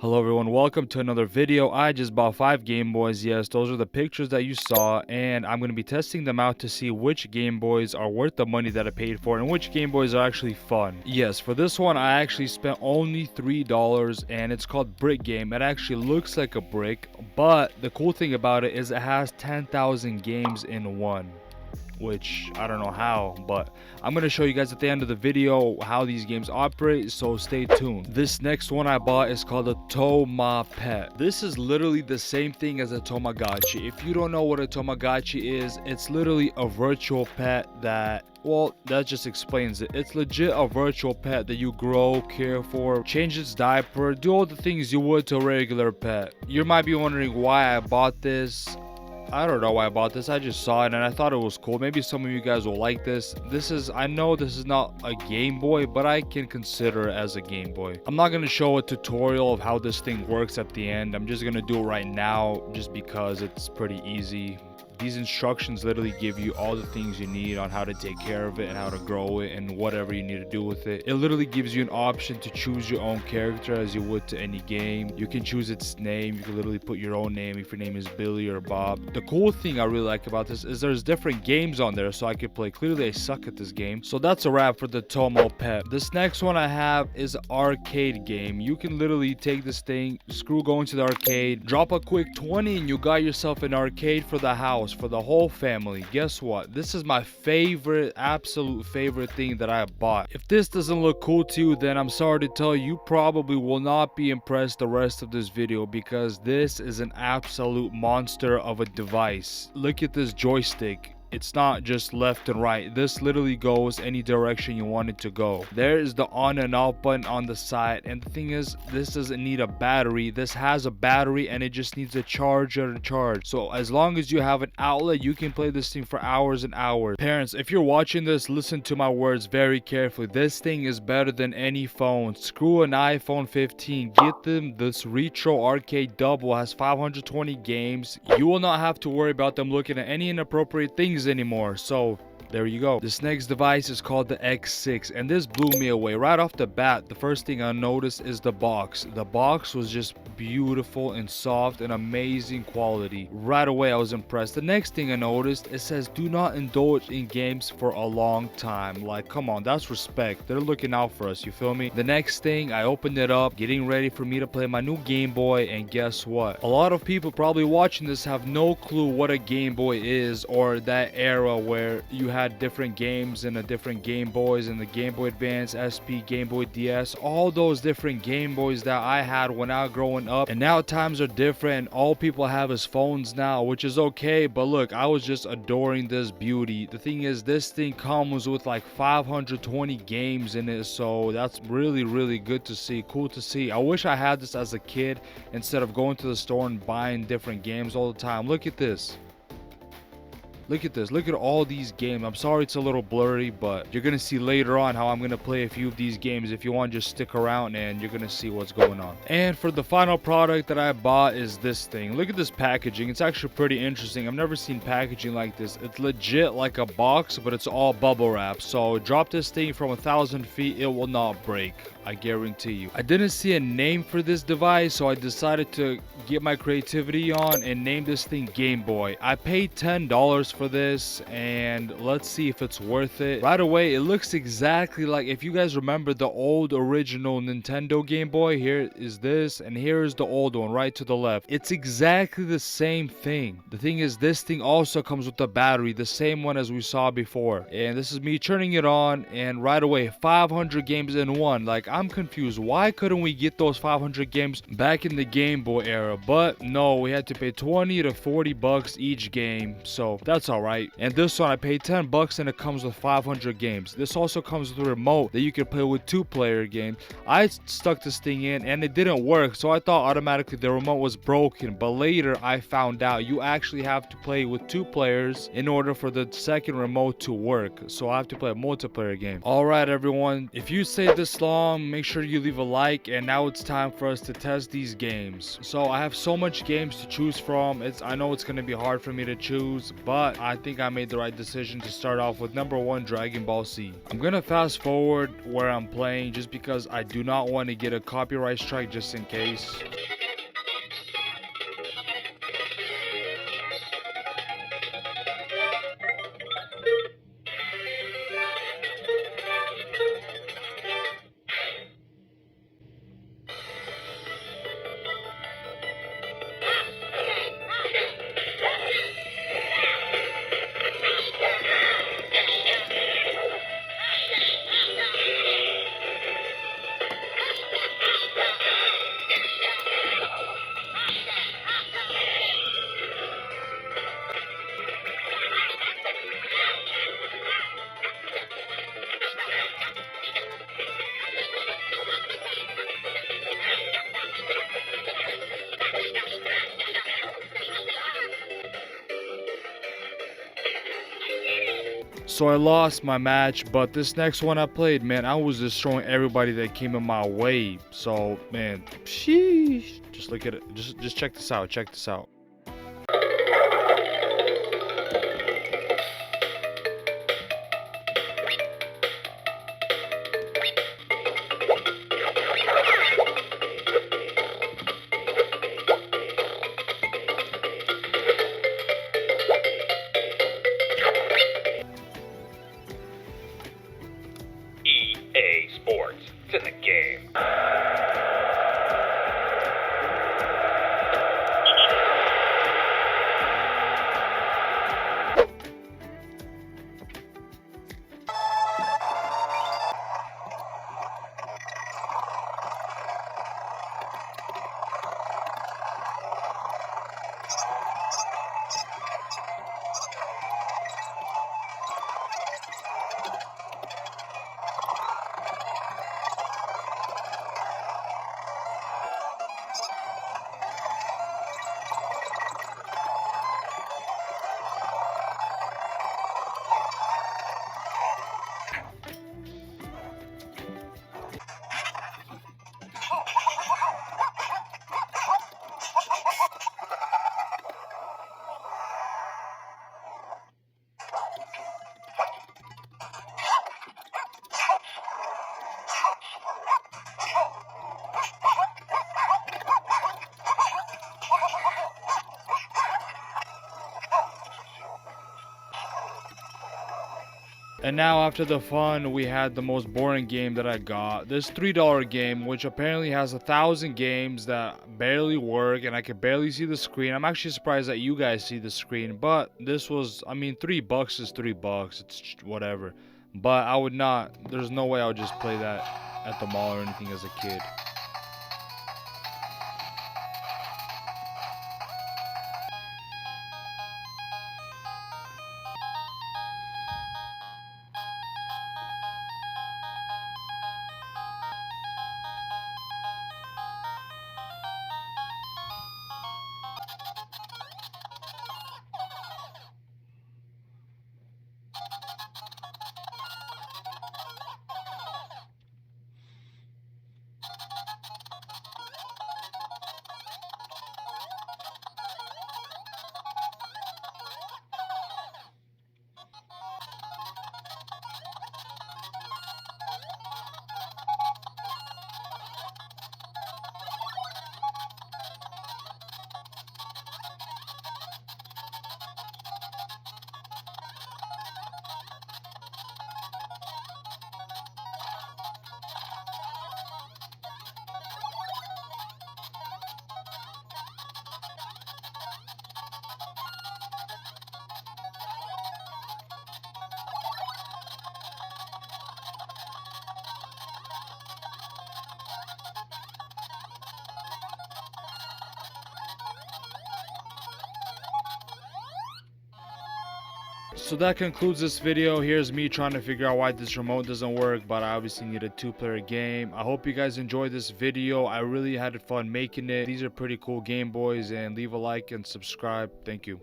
Hello everyone, welcome to another video. I just bought 5 Game Boys. Yes, those are the pictures that you saw, and I'm going to be testing them out to see which Game Boys are worth the money that I paid for and which Game Boys are actually fun. Yes, for this one I actually spent only $3 and it's called Brick Game. It actually looks like a brick, but the cool thing about it is it has 10,000 games in one. Which I don't know how, but I'm going to show you guys at the end of the video how these games operate, so stay tuned. This next one I bought is called a Toma Pet. This is literally the same thing as a Tamagotchi. If you don't know what a Tamagotchi is, it's literally a virtual pet that, well, that just explains it. It's legit a virtual pet that you grow, care for, change its diaper, do all the things you would to a regular pet. You might be wondering why I bought this. I don't know why I bought this. I just saw it and I thought it was cool. Maybe some of you guys will like this. I know this is not a Game Boy, but I can consider it as a Game Boy. I'm not going to show a tutorial of how this thing works at the end. I'm just going to do it right now just because it's pretty easy. These instructions literally give you all the things you need on how to take care of it and how to grow it and whatever you need to do with it. It literally gives you an option to choose your own character as you would to any game. You can choose its name. You can literally put your own name if your name is Billy or Bob. The cool thing I really like about this is there's different games on there so I can play. Clearly I suck at this game. So that's a wrap for the Tomo Pet. This next one I have is an arcade game. You can literally take this thing, go into the arcade, drop a quick 20 and you got yourself an arcade for the house, for the whole family. Guess what? This is my favorite, absolute favorite thing that I bought. If this doesn't look cool to you, then I'm sorry to tell you, you probably will not be impressed the rest of this video because this is an absolute monster of a device. Look at this joystick. It's not just left and right. This literally goes any direction you want it to go. There is the on and off button on the side, and the thing is, this doesn't need a battery. This has a battery and it just needs a charger to charge. So as long as you have an outlet, you can play this thing for hours and hours. Parents, if you're watching this, listen to my words very carefully. This thing is better than any phone. Screw an iPhone 15. Get them this Retro Arcade Double. Has 520 games. You will not have to worry about them looking at any inappropriate things anymore. So there you go. This next device is called the X6 and this blew me away. Right off the bat, the first thing I noticed is the box. The box was just beautiful and soft and amazing quality. Right away I was impressed. The next thing I noticed, it says do not indulge in games for a long time. Like, come on, that's respect. They're looking out for us, you feel me? The next thing, I opened it up, getting ready for me to play my new Game Boy, and guess what? A lot of people probably watching this have no clue what a Game Boy is, or that era where you had different games and the different Game Boys and the Game Boy Advance, SP, Game Boy DS, all those different Game Boys that I had when I was growing up. And now times are different and all people have is phones now, which is okay, but look, I was just adoring this beauty. The thing is, this thing comes with like 520 games in it, so that's really good to see. Cool to see. I wish I had this as a kid instead of going to the store and buying different games all the time. Look at this. Look at this. Look at all these games. I'm sorry it's a little blurry, but you're going to see later on how I'm going to play a few of these games. If you want, just stick around and you're going to see what's going on. And for the final product that I bought is this thing. Look at this packaging. It's actually pretty interesting. I've never seen packaging like this. It's legit like a box, but it's all bubble wrap. So drop this thing from 1,000 feet, it will not break. I guarantee you. I didn't see a name for this device, so I decided to get my creativity on and name this thing Game Boy. I paid $10 for this, and let's see if it's worth it. Right away, it looks exactly like, if you guys remember the old original Nintendo Game Boy, here is this, and here is the old one right to the left. It's exactly the same thing. The thing is, this thing also comes with a battery, the same one as we saw before. And this is me turning it on, and right away, 500 games in one. Like, I'm confused. Why couldn't we get those 500 games back in the Game Boy era? But no, we had to pay 20 to 40 bucks each game, so that's alright. And this one I paid 10 bucks and it comes with 500 games. This also comes with a remote that you can play with 2-player games. I stuck this thing in and it didn't work, so I thought automatically the remote was broken, but later I found out you actually have to play with 2 players in order for the second remote to work. So I have to play a multiplayer game. Alright everyone, if you stayed this long, make sure you leave a like, and now it's time for us to test these games. So I have so much games to choose from. I know it's going to be hard for me to choose, but but I think I made the right decision to start off with number 1, Dragon Ball Z. I'm gonna fast forward where I'm playing just because I do not want to get a copyright strike just in case. So I lost my match, but this next one I played, man, I was destroying everybody that came in my way. So, man, sheesh. Just look at it. Just check this out. Check this out. EA Sports. It's in the game. And now after the fun, we had the most boring game that I got. This $3 game, which apparently has 1,000 games that barely work and I can barely see the screen. I'm actually surprised that you guys see the screen, but this was, I mean, $3 is $3. It's whatever. But I would not, there's no way I would just play that at the mall or anything as a kid. So that concludes this video. Here's me trying to figure out why this remote doesn't work, but I obviously need a 2-player game. I hope you guys enjoyed this video. I really had fun making it. These are pretty cool Game Boys, and leave a like and subscribe. Thank you.